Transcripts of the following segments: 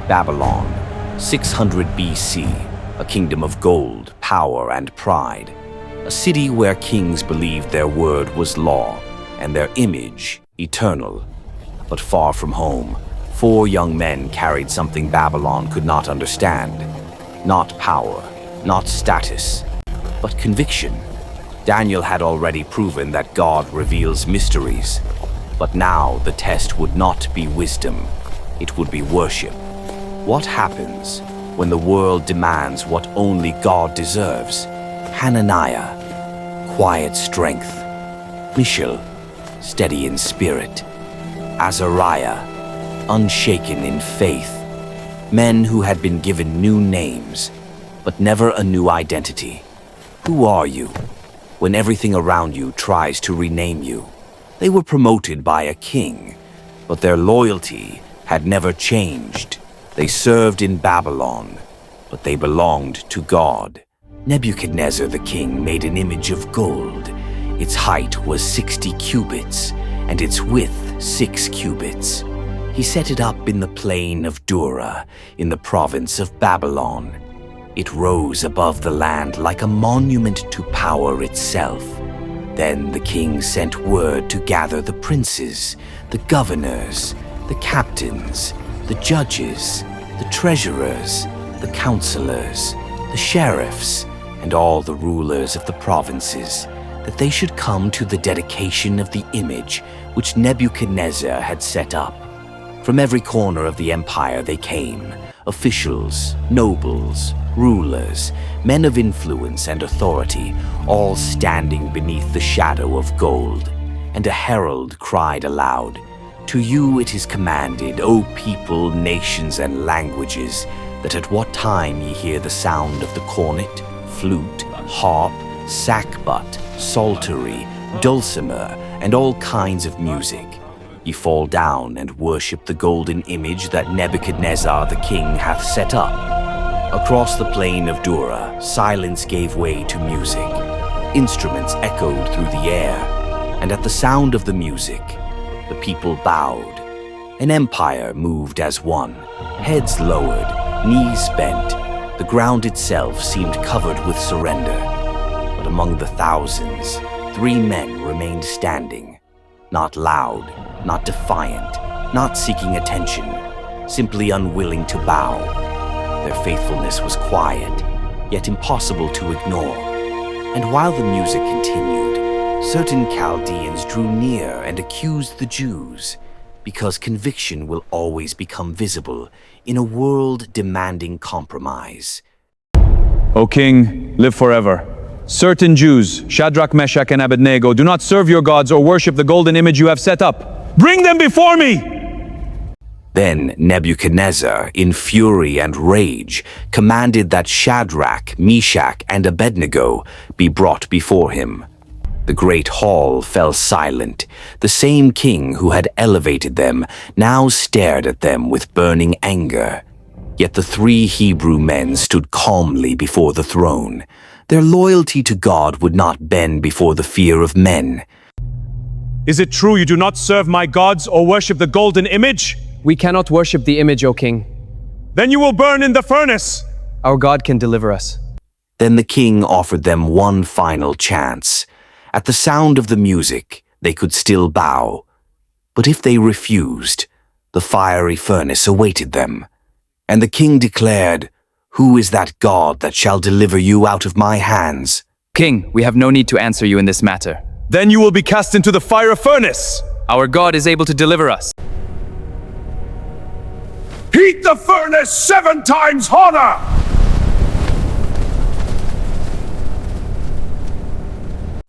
Babylon, 600 BC, a kingdom of gold, power, and pride. A city where kings believed their word was law and their image eternal. But far from home, 4 young men carried something Babylon could not understand. Not power, not status, but conviction. Daniel had already proven that God reveals mysteries. But now the test would not be wisdom, it would be worship. What happens when the world demands what only God deserves? Hananiah, quiet strength. Mishael, steady in spirit. Azariah, unshaken in faith. Men who had been given new names, but never a new identity. Who are you when everything around you tries to rename you? They were promoted by a king, but their loyalty had never changed. They served in Babylon, but they belonged to God. Nebuchadnezzar the king made an image of gold. Its height was 60 cubits, and its width 6 cubits. He set it up in the plain of Dura, in the province of Babylon. It rose above the land like a monument to power itself. Then the king sent word to gather the princes, the governors, the captains, the judges, the treasurers, the counselors, the sheriffs, and all the rulers of the provinces, that they should come to the dedication of the image which Nebuchadnezzar had set up. From every corner of the empire they came, officials, nobles, rulers, men of influence and authority, all standing beneath the shadow of gold. And a herald cried aloud, "To you it is commanded, O people, nations, and languages, that at what time ye hear the sound of the cornet, flute, harp, sackbut, psaltery, dulcimer, and all kinds of music, ye fall down and worship the golden image that Nebuchadnezzar the king hath set up." Across the plain of Dura, silence gave way to music. Instruments echoed through the air, and at the sound of the music, the people bowed. An empire moved as one, heads lowered, knees bent. The ground itself seemed covered with surrender. But among the thousands, 3 men remained standing, not loud, not defiant, not seeking attention, simply unwilling to bow. Their faithfulness was quiet, yet impossible to ignore. And while the music continued, certain Chaldeans drew near and accused the Jews, because conviction will always become visible in a world demanding compromise. O king, live forever. Certain Jews, Shadrach, Meshach, and Abednego, do not serve your gods or worship the golden image you have set up. Bring them before me! Then Nebuchadnezzar, in fury and rage, commanded that Shadrach, Meshach, and Abednego be brought before him. The great hall fell silent. The same king who had elevated them now stared at them with burning anger. Yet the 3 Hebrew men stood calmly before the throne. Their loyalty to God would not bend before the fear of men. Is it true you do not serve my gods or worship the golden image? We cannot worship the image, O king. Then you will burn in the furnace. Our God can deliver us. Then the king offered them one final chance. At the sound of the music, they could still bow. But if they refused, the fiery furnace awaited them. And the king declared, "Who is that God that shall deliver you out of my hands?" King, we have no need to answer you in this matter. Then you will be cast into the fire furnace. Our God is able to deliver us. Heat the furnace 7 times hotter!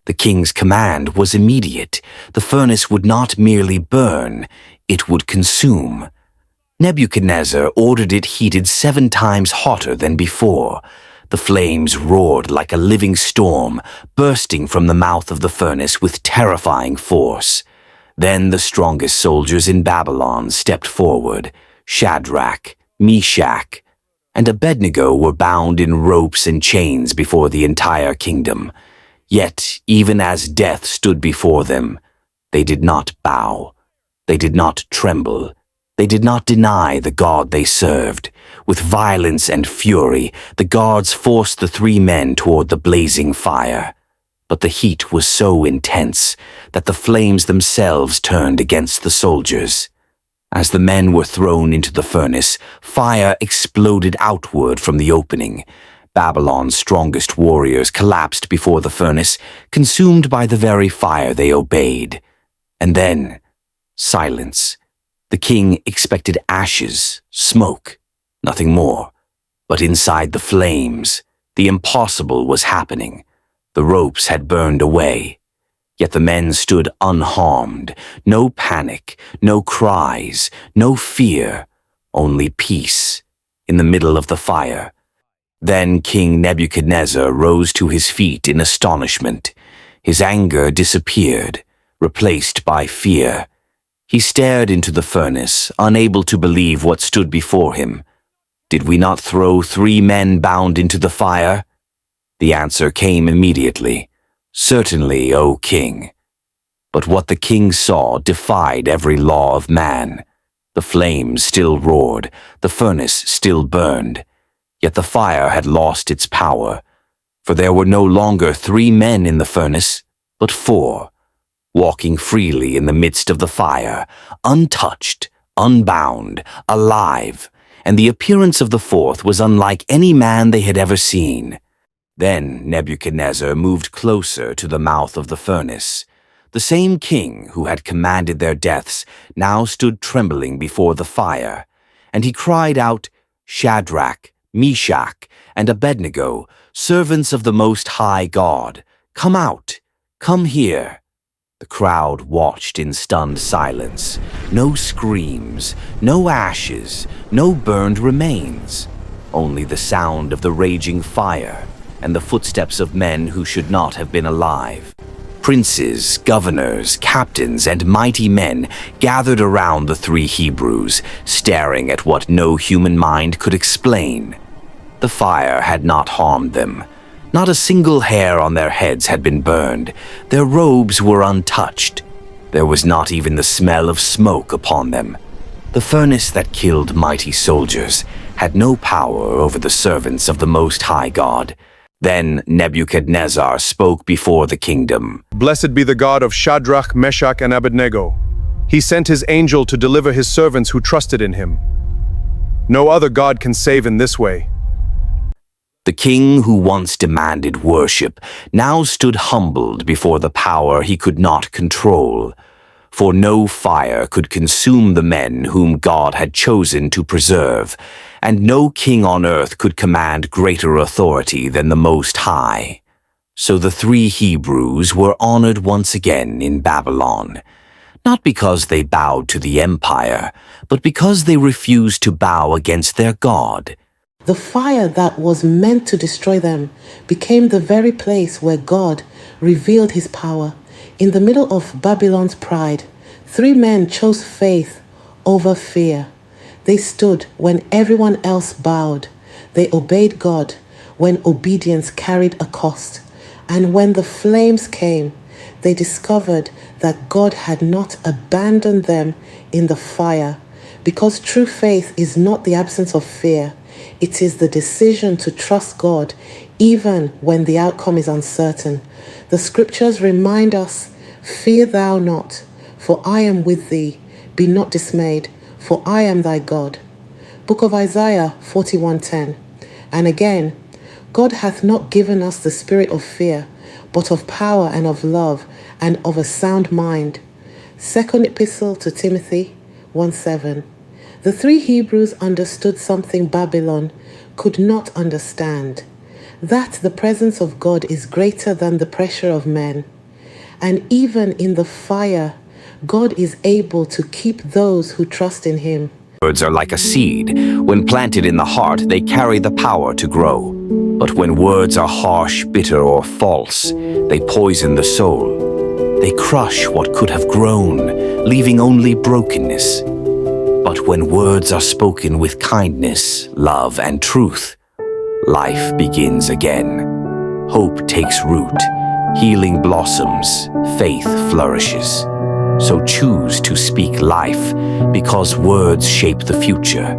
The king's command was immediate. The furnace would not merely burn, it would consume. Nebuchadnezzar ordered it heated 7 times hotter than before. The flames roared like a living storm, bursting from the mouth of the furnace with terrifying force. Then the strongest soldiers in Babylon stepped forward. Shadrach, Meshach, and Abednego were bound in ropes and chains before the entire kingdom. Yet, even as death stood before them, they did not bow. They did not tremble. They did not deny the God they served. With violence and fury, the guards forced the three men toward the blazing fire. But the heat was so intense that the flames themselves turned against the soldiers. As the men were thrown into the furnace, fire exploded outward from the opening. Babylon's strongest warriors collapsed before the furnace, consumed by the very fire they obeyed. And then, silence. The king expected ashes, smoke, nothing more. But inside the flames, the impossible was happening. The ropes had burned away. Yet the men stood unharmed. No panic, no cries, no fear, only peace in the middle of the fire. Then King Nebuchadnezzar rose to his feet in astonishment. His anger disappeared, replaced by fear. He stared into the furnace, unable to believe what stood before him. Did we not throw 3 men bound into the fire? The answer came immediately. Certainly, O king. But what the king saw defied every law of man. The flames still roared, the furnace still burned. Yet the fire had lost its power, for there were no longer 3 men in the furnace, but 4, walking freely in the midst of the fire, untouched, unbound, alive, and the appearance of the 4th was unlike any man they had ever seen. Then Nebuchadnezzar moved closer to the mouth of the furnace. The same king who had commanded their deaths now stood trembling before the fire, and he cried out, "Shadrach, Meshach, and Abednego, servants of the Most High God, come out, come here." The crowd watched in stunned silence. No screams, no ashes, no burned remains. Only the sound of the raging fire and the footsteps of men who should not have been alive. Princes, governors, captains, and mighty men gathered around the 3 Hebrews, staring at what no human mind could explain. The fire had not harmed them. Not a single hair on their heads had been burned. Their robes were untouched. There was not even the smell of smoke upon them. The furnace that killed mighty soldiers had no power over the servants of the Most High God. Then Nebuchadnezzar spoke before the kingdom. Blessed be the God of Shadrach, Meshach, and Abednego. He sent his angel to deliver his servants who trusted in him. No other God can save in this way. The king who once demanded worship now stood humbled before the power he could not control. For no fire could consume the men whom God had chosen to preserve, and no king on earth could command greater authority than the Most High. So the 3 Hebrews were honored once again in Babylon, not because they bowed to the empire, but because they refused to bow against their God. The fire that was meant to destroy them became the very place where God revealed his power. In the middle of Babylon's pride, 3 men chose faith over fear. They stood when everyone else bowed. They obeyed God when obedience carried a cost. And when the flames came, they discovered that God had not abandoned them in the fire. Because true faith is not the absence of fear. It is the decision to trust God even when the outcome is uncertain. The scriptures remind us, "Fear thou not, for I am with thee. Be not dismayed, for I am thy God." Book of Isaiah 41:10. And again, "God hath not given us the spirit of fear, but of power and of love and of a sound mind." 2nd Epistle to Timothy 1:7. The 3 Hebrews understood something Babylon could not understand, that the presence of God is greater than the pressure of men. And even in the fire, God is able to keep those who trust in him. Words are like a seed. When planted in the heart, they carry the power to grow. But when words are harsh, bitter, or false, they poison the soul. They crush what could have grown, leaving only brokenness. But when words are spoken with kindness, love, and truth, life begins again. Hope takes root, healing blossoms, faith flourishes. So choose to speak life, because words shape the future.